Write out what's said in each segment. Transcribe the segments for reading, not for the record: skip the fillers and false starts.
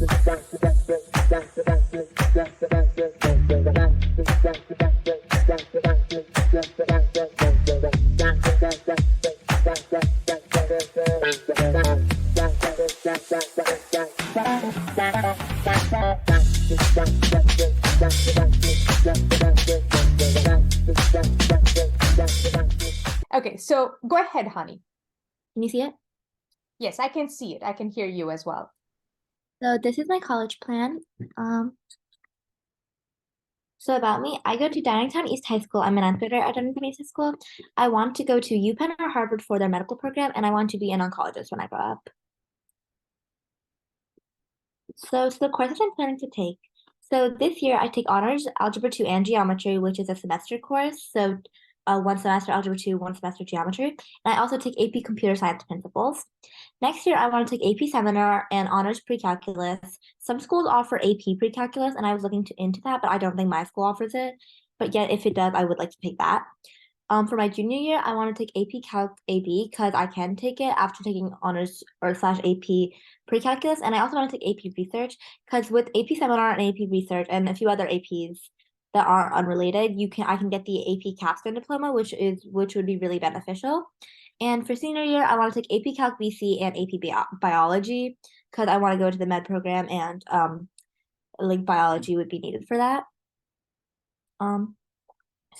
Okay, so go ahead, honey. Can you see it? Yes, I can see it. I can hear you as well. So this is my college plan. So about me, I go to Downingtown East High School. I'm an ninth grader at Downingtown East High School. I want to go to UPenn or Harvard for their medical program, and I want to be an oncologist when I grow up. So the courses I'm planning to take. So this year I take honors Algebra 2 and Geometry, which is a semester course. So one semester Algebra 2, one semester Geometry. And I also take AP Computer Science Principles. Next year I want to take AP Seminar and Honors Pre-Calculus. Some schools offer AP Pre-Calculus, and I was looking into that, but I don't think my school offers it. But yet, if it does, I would like to take that. For my junior year, I want to take AP Calc AB because I can take it after taking honors or slash AP pre-calculus, and I also want to take AP Research because with AP Seminar and AP Research and a few other APs that are unrelated, I can get the AP capstone diploma, which would be really beneficial. And for senior year, I want to take AP Calc BC and AP Biology because I want to go to the med program, and like biology would be needed for that.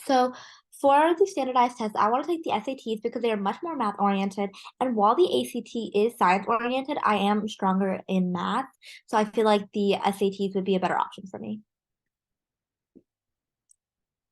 So for the standardized tests, I want to take the SATs because they are much more math oriented. And while the ACT is science oriented, I am stronger in math. So I feel like the SATs would be a better option for me.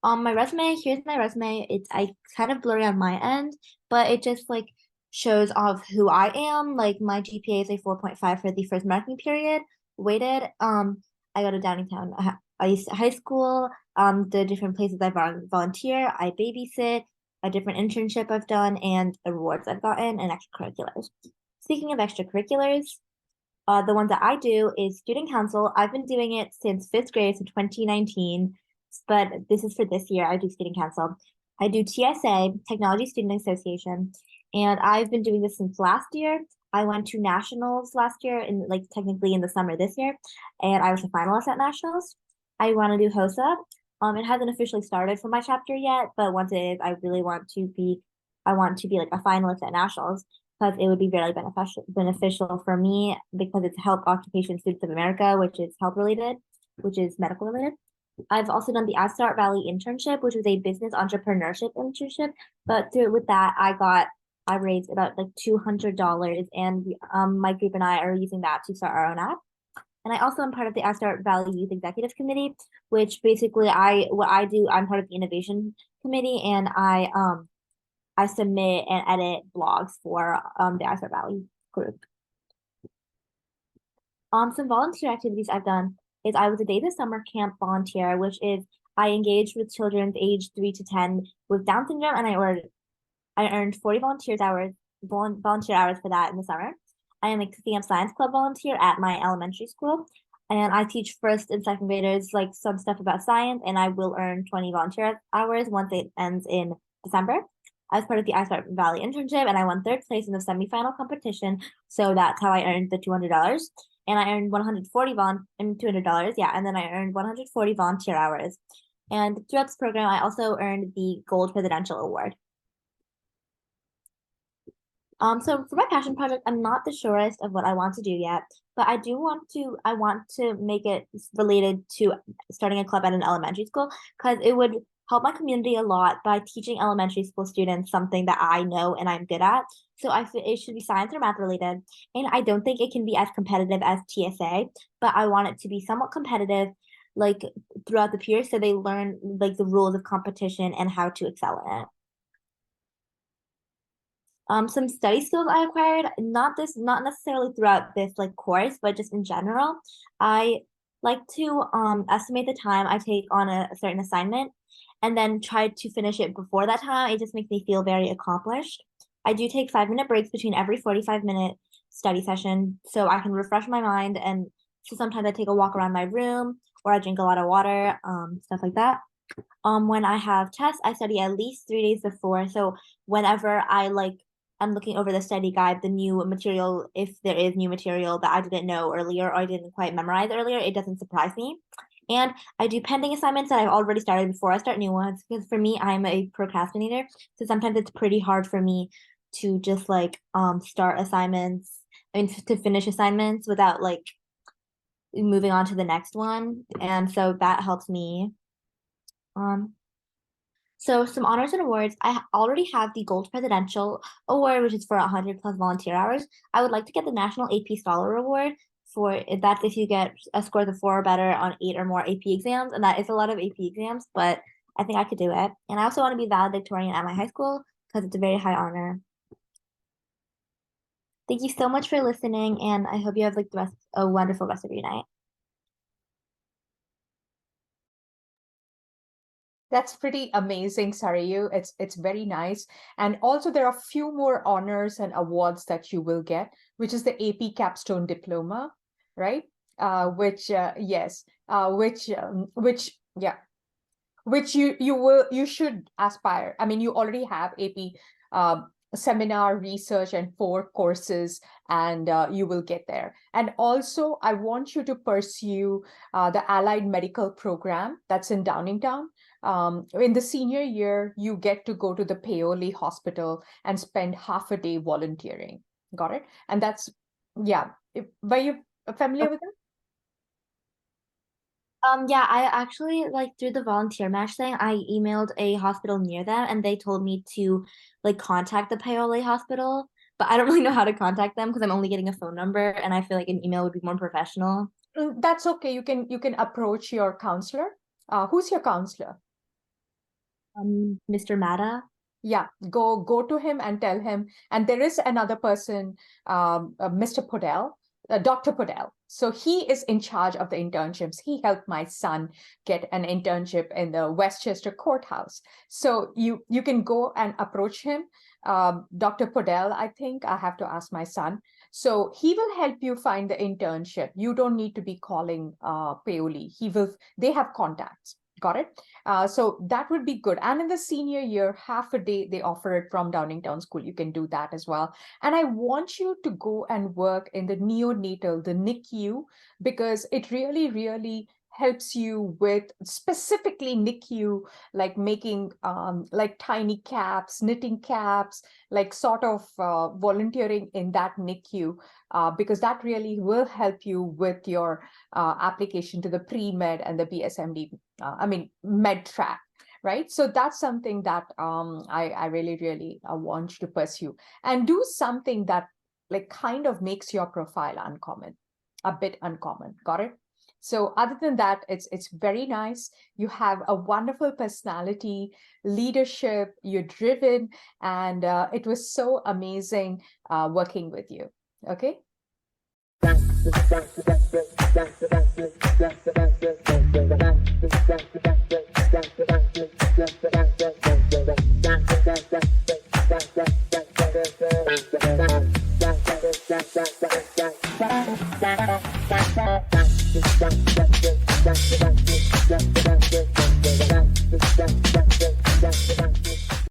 On my resume, here's my resume. It's kind of blurry on my end, but it just like shows off who I am. Like my GPA is a 4.5 for the first marking period. Weighted. I go to Downingtown High School. The different places I volunteer, I babysit, a different internship I've done, and the rewards I've gotten, and extracurriculars. Speaking of extracurriculars, the ones that I do is student council. I've been doing it since 5th grade, so 2019, but this is for this year. I do student council. I do TSA, Technology Student Association, and I've been doing this since last year. I went to nationals last year, and like technically in the summer this year, and I was a finalist at nationals. I want to do HOSA. It hasn't officially started for my chapter yet, but once it is, I want to be like a finalist at nationals because it would be very beneficial for me because it's Health Occupation Students of America, which is health related, which is medical related. I've also done the Astor Valley internship, which was a business entrepreneurship internship. But with that, I raised about like $200, and my group and I are using that to start our own app. And I also am part of the Astor Valley Youth Executive Committee, which basically what I do, I'm part of the innovation committee, and I submit and edit blogs for the Astor Valley group. Some volunteer activities I've done is I was a Day the Summer Camp volunteer, which is I engaged with children aged 3 to 10 with Down syndrome, and I earned 40 volunteer hours for that in the summer. I am a CAM Science Club volunteer at my elementary school, and I teach first and second graders like some stuff about science, and I will earn 20 volunteer hours once it ends in December. I was part of the Astor Valley internship, and I won 3rd place in the semifinal competition, so that's how I earned the $200. And I earned $200, yeah, and then I earned 140 volunteer hours. And throughout this program, I also earned the Gold Presidential Award. So for my passion project, I'm not the surest of what I want to do yet, but I want to make it related to starting a club at an elementary school because it would help my community a lot by teaching elementary school students something that I know and I'm good at. So I feel it should be science or math related, and I don't think it can be as competitive as TSA, but I want it to be somewhat competitive, like throughout the peers, so they learn like the rules of competition and how to excel in it. Some study skills I acquired, not necessarily throughout this like course, but just in general. I like to estimate the time I take on a certain assignment and then try to finish it before that time. It just makes me feel very accomplished. I do take 5-minute breaks between every 45-minute study session so I can refresh my mind, and so sometimes I take a walk around my room or I drink a lot of water, stuff like that. When I have tests, I study at least 3 days before. So whenever I and looking over the study guide, the new material, if there is new material that I didn't know earlier or I didn't quite memorize earlier, it doesn't surprise me. And I do pending assignments that I've already started before I start new ones, because for me, I'm a procrastinator. So sometimes it's pretty hard for me to just like start assignments, to finish assignments without like moving on to the next one. And so that helps me. So some honors and awards. I already have the Gold Presidential Award, which is for 100 plus volunteer hours. I would like to get the National AP Scholar Award for that's if you get a score of 4 or better on 8 or more AP exams, and that is a lot of AP exams, but I think I could do it. And I also want to be valedictorian at my high school because it's a very high honor. Thank you so much for listening, and I hope you have like a wonderful rest of your night. That's pretty amazing, Sarayu. It's very nice. And also there are a few more honors and awards that you will get, which is the AP Capstone Diploma, right? Which you should aspire. I mean, you already have AP seminar, research, and 4 courses, and you will get there. And also, I want you to pursue the Allied Medical Program that's in Downingtown. In the senior year, you get to go to the Paoli Hospital and spend half a day volunteering. Got it? And that's, yeah. Were you familiar with that? Yeah, I actually like through the volunteer match thing, I emailed a hospital near them and they told me to like contact the Paoli Hospital, but I don't really know how to contact them because I'm only getting a phone number and I feel like an email would be more professional. That's okay. You can approach your counselor. Who's your counselor? Mr. Mata. Yeah, go to him and tell him. And there is another person, Mr. Podell, Dr. Podell. So he is in charge of the internships. He helped my son get an internship in the Westchester courthouse. So you can go and approach him. Dr. Podell, I think I have to ask my son. So he will help you find the internship. You don't need to be calling Paoli. They have contacts. Got it? So that would be good. And in the senior year, half a day, they offer it from Downingtown School. You can do that as well. And I want you to go and work in the neonatal, the NICU, because it really, really helps you with specifically NICU, like making like tiny caps, knitting caps, like sort of volunteering in that NICU, because that really will help you with your application to the pre-med and the BSMD, med track, right? So that's something that I really, really want you to pursue and do something that like kind of makes your profile uncommon, a bit uncommon. Got it? So other than that, it's very nice. You have a wonderful personality, leadership, you're driven, and it was so amazing working with you. Okay.